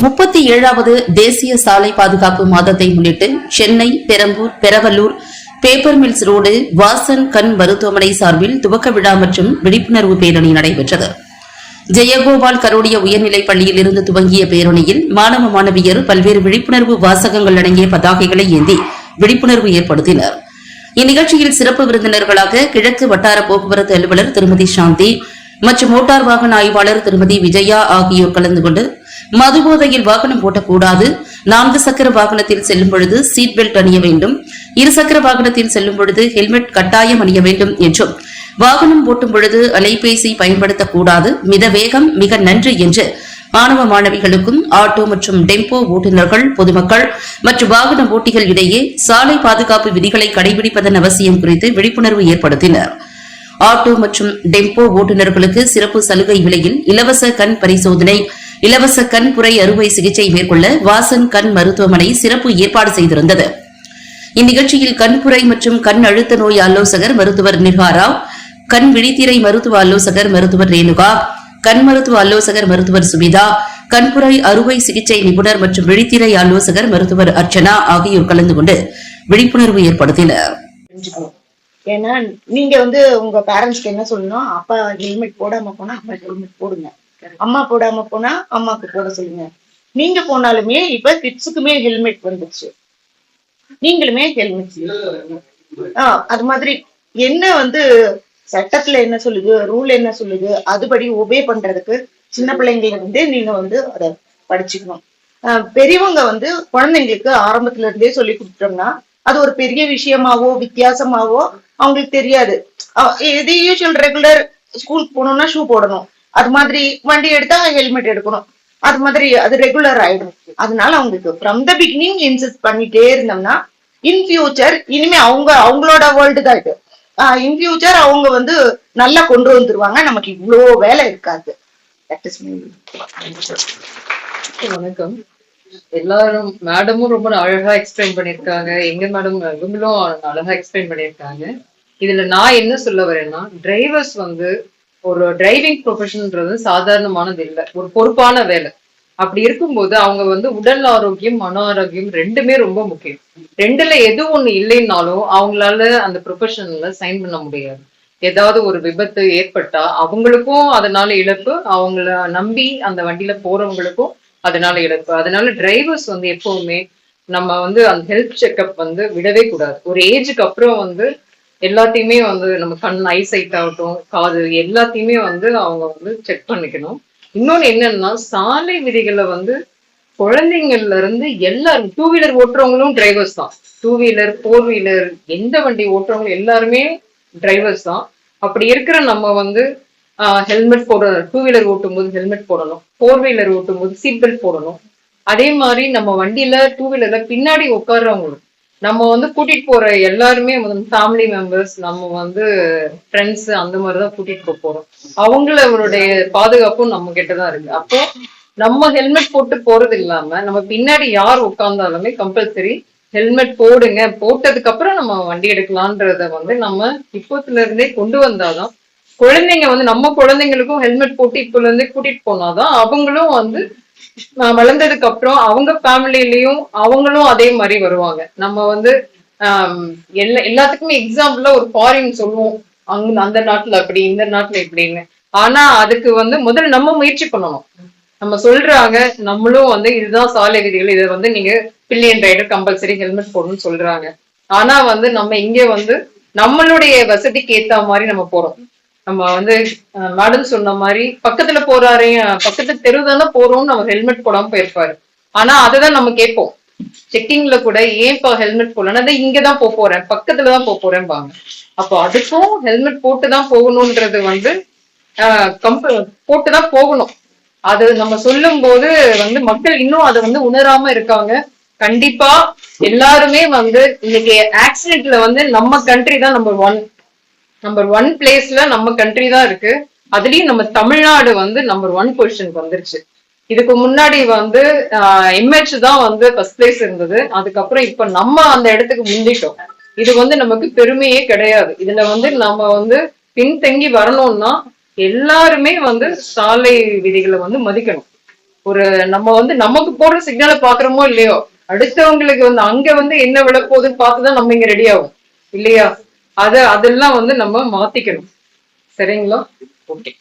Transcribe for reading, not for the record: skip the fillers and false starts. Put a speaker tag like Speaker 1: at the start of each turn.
Speaker 1: 37வது தேசிய சாலை பாதுகாப்பு மாதத்தை முன்னிட்டு Chennai, Perambur, Peravallur, paper mills road Vasan கண் மருத்துவமனை சார்பில் துவக்க விழா மற்றும் விழிப்புணர்வு பேரணி நடைபெற்றது. ஜெயகோபால் கரோடிய உயர்நிலைப் பள்ளியில் இருந்து துவங்கிய பேரணியில் மாணவ மாணவியர் பல்வேறு விழிப்புணர்வு வாசகங்கள் அடங்கிய பதாகைகளை ஏந்தி விழிப்புணர்வு ஏற்படுத்தினர். இந்நிகழ்ச்சியில் சிறப்பு விருந்தினர்களாக கிழக்கு வட்டார போக்குவரத்து அலுவலர் திருமதி சாந்தி மற்றும் மோட்டார் வாகன ஆய்வாளர் திருமதி விஜயா ஆகியோர் கலந்து கொண்டு மதுபோதையில் வாகனம் ஓட்டக்கூடாது, 4 சக்கர வாகனத்தில் செல்லும் பொழுது சீட் பெல்ட் அணிய வேண்டும், 2 சக்கர வாகனத்தில் செல்லும் பொழுது ஹெல்மெட் கட்டாயம் அணிய வேண்டும் என்றும், வாகனம் ஓட்டும் பொழுது அலைபேசி பயன்படுத்தக்கூடாது, மித வேகம் மிக நன்று என்று மாணவ மாணவிகளுக்கும் ஆட்டோ மற்றும் டெம்போ ஓட்டுநர்கள், பொதுமக்கள் மற்றும் வாகன ஓட்டிகள் இடையே சாலை பாதுகாப்பு விதிகளை கடைபிடிப்பதன் அவசியம் குறித்து விழிப்புணர்வு ஏற்படுத்தினர். ஆட்டோ மற்றும் டெம்போ ஓட்டுநர்களுக்கு சிறப்பு சலுகை விலையில் இலவச கண் பரிசோதனை, இலவச கண்புரை அறுவை சிகிச்சை மேற்கொள்ள வாசன் கண் மருத்துவமனை சிறப்பு ஏற்பாடு செய்திருந்தது. இந்நிகழ்ச்சியில் கண்புரை மற்றும் கண் அழுத்த நோய் ஆலோசகர் மருத்துவர் நிகாராவ், கண் விழித்திரை மருத்துவ ஆலோசகர் மருத்துவர் ரேணுகா, கண் மருத்துவ ஆலோசகர் மருத்துவர் சுபிதா, கண்புரை அறுவை சிகிச்சை நிபுணர் மற்றும் விழித்திரை ஆலோசகர் மருத்துவர் அர்ச்சனா ஆகியோர் கலந்து கொண்டு விழிப்புணர்வு ஏற்படுத்தினர்.
Speaker 2: ஏன்னா நீங்க உங்க பேரண்ட்ஸ்க்கு என்ன சொல்லணும், அப்பா ஹெல்மெட் போடாம போனா அப்பா ஹெல்மெட் போடுங்க, அம்மா போடாம போனா அம்மாக்கு போட சொல்லுங்க. நீங்க போனாலுமே இப்ப கிட்ஸுக்குமே ஹெல்மெட் வந்துருச்சு, நீங்களுமே ஹெல்மெட். அது மாதிரி என்ன சட்டத்துல என்ன சொல்லுது, ரூல் என்ன சொல்லுது, அதுபடி ஒபே பண்றதுக்கு சின்ன பிள்ளைங்கள நீங்க அதை படிச்சுக்கணும். பெரியவங்க குழந்தைங்களுக்கு ஆரம்பத்துல இருந்தே சொல்லி கொடுத்துட்டோம்னா அது ஒரு பெரிய விஷயமாவோ வித்தியாசமாவோ அவங்களுக்கு தெரியாது. இது யூஷுவல் ரெகுலர் ஸ்கூலுக்கு போகணும்னா ஷூ போடணும், அது மாதிரி வண்டி எடுத்தா ஹெல்மெட் எடுக்கணும், அது மாதிரி அது ரெகுலர் ஆயிடும். அதனால அவங்களுக்கு ஃப்ரம் த பிகினிங் இன்சிஸ்ட் பண்ணிட்டே இருந்தோம்னா இன் ஃபியூச்சர் இனிமே அவங்களோட வேர்ல்டு தான் இது. இன் ஃபியூச்சர் அவங்க நல்லா கொண்டு வந்துருவாங்க, நமக்கு இவ்வளோ வேலை இருக்காது.
Speaker 3: வணக்கம் எல்லாரும். மேடமும் ரொம்ப அழகா எக்ஸ்பிளைன் பண்ணிருக்காங்க, எங்க மேடம் இவங்களும் அழகா எக்ஸ்பிளைன் பண்ணிருக்காங்க. இதுல நான் என்ன சொல்ல வரேன்னா, டிரைவர்ஸ் ஒரு டிரைவிங் ப்ரொஃபஷன்ன்றது சாதாரணமானது இல்லை, ஒரு பொறுப்பான வேலை. அப்படி இருக்கும்போது அவங்க உடல் ஆரோக்கியம், மன ஆரோக்கியம் ரெண்டுமே ரொம்ப முக்கியம். ரெண்டுல எது ஒண்ணு இல்லைன்னாலும் அவங்களால அந்த ப்ரொஃபஷன்ல சைன் பண்ண முடியாது. ஏதாவது ஒரு விபத்து ஏற்பட்டா அவங்களுக்கும் அதனால இழப்பு, அவங்கள நம்பி அந்த வண்டியில போறவங்களுக்கும் அதனால இழப்பு. அதனால டிரைவர்ஸ் எப்பவுமே நம்ம அந்த ஹெல்த் செக்அப் விடவே கூடாது. ஒரு ஏஜுக்கு அப்புறம் எல்லாத்தையுமே நம்ம கண் ஐசைட் ஆகட்டும், காது எல்லாத்தையுமே அவங்க செக் பண்ணிக்கணும். இன்னொன்னு என்னன்னா, சாலை விதிகளை குழந்தைங்கள்ல இருந்து எல்லாரும், 2 வீலர் ஓட்டுறவங்களும் டிரைவர்ஸ் தான், 2 வீலர் 4 வீலர் எந்த வண்டி ஓட்டுறவங்களும் எல்லாருமே டிரைவர்ஸ் தான். அப்படி இருக்கிற நம்ம ஹெல்மெட் போட, 2 வீலர் ஓட்டும் போது ஹெல்மெட் போடணும், 4 வீலர் ஓட்டும் போது சீட் பெல்ட் போடணும். அதே மாதிரி நம்ம வண்டியில 2 வீலர்ல பின்னாடி உட்கார்றவங்களும் நம்ம கூட்டிட்டு போற எல்லாருமே ஃபேமிலி மெம்பர்ஸ், நம்ம ஃப்ரெண்ட்ஸ் அந்த மாதிரிதான் கூட்டிட்டு போறோம். அவங்களுடைய பாதுகாப்பும் நம்ம கிட்டதான் இருக்கு. அப்போ நம்ம ஹெல்மெட் போட்டு போறது இல்லாம நம்ம பின்னாடி யார் உட்கார்ந்தாலுமே கம்பல்சரி ஹெல்மெட் போடுங்க. போட்டதுக்கு அப்புறம் நம்ம வண்டி எடுக்கலான்றத நம்ம இப்போத்துல இருந்தே கொண்டு வந்தாதான் குழந்தைங்க நம்ம குழந்தைங்களுக்கும் ஹெல்மெட் போட்டு இப்போல இருந்தே கூட்டிட்டு போனாதான் அவங்களும் வளர்ந்ததுக்கு அப்புறம் அவங்க ஃபேமிலிலயும் அவங்களும் அதே மாதிரி வருவாங்க. நம்ம எல்லாத்துக்குமே எக்ஸாம்பிளா ஒரு ஃபாரின் சொல்லுவோம், அந்த நாட்டுல அப்படி, இந்த நாட்டுல இப்படின்னு. ஆனா அதுக்கு முதல்ல நம்ம முயற்சி பண்ணணும். நம்ம சொல்றாங்க, நம்மளும் இதுதான் சாலை விதிகள், இதை நீங்க பில்லியன் ரைடர் கம்பல்சரி ஹெல்மெட் போடணும்னு சொல்றாங்க. ஆனா நம்ம இங்க நம்மளுடைய வசதிக்கு ஏத்த மாதிரி நம்ம போறோம். நம்ம மேடம் சொன்ன மாதிரி பக்கத்துல போறாரு, பக்கத்து தெரு தானே போறோம்னு நம்ம ஹெல்மெட் போடாம போயிருப்பாரு. ஆனா அததான் நம்ம கேட்போம் செக்கிங்ல கூட, ஏன்பா ஹெல்மெட் போடலன்னா, இங்கதான் போறேன், பக்கத்துலதான் போறேன்பாங்க. அப்போ அதுக்கும் ஹெல்மெட் போட்டுதான் போகணும்ன்றது போட்டுதான் போகணும். அது நம்ம சொல்லும் போது மக்கள் இன்னும் அதை உணராம இருக்காங்க. கண்டிப்பா எல்லாருமே இன்னைக்கு ஆக்சிடென்ட்ல நம்ம கண்ட்ரி தான் நம்பர் ஒன் பிளேஸ்ல நம்ம கண்ட்ரி தான் இருக்கு. அதுலயும் நம்ம தமிழ்நாடு நம்பர் 1 பொசிஷனுக்கு வந்துருச்சு. இதுக்கு முன்னாடி எம்ஹெச் தான் ஃபர்ஸ்ட் பிளேஸ் இருந்தது. அதுக்கப்புறம் இப்ப நம்ம அந்த இடத்துக்கு முந்திட்டோம். இது நமக்கு பெருமையே கிடையாது. இதுல நம்ம பின்தங்கி வரணும்னா எல்லாருமே சாலை விதிகளை மதிக்கணும். ஒரு நம்ம வந்து நமக்கு போடுற சிக்னலை பாக்குறோமோ இல்லையோ, அடுத்தவங்களுக்கு வந்து அங்க வந்து என்ன விழ போகுதுன்னு பார்த்துதான் நம்ம இங்க ரெடி ஆகும் இல்லையா? அதெல்லாம் வந்து நம்ம மாத்திக்கணும். சரிங்களா? ஓகே.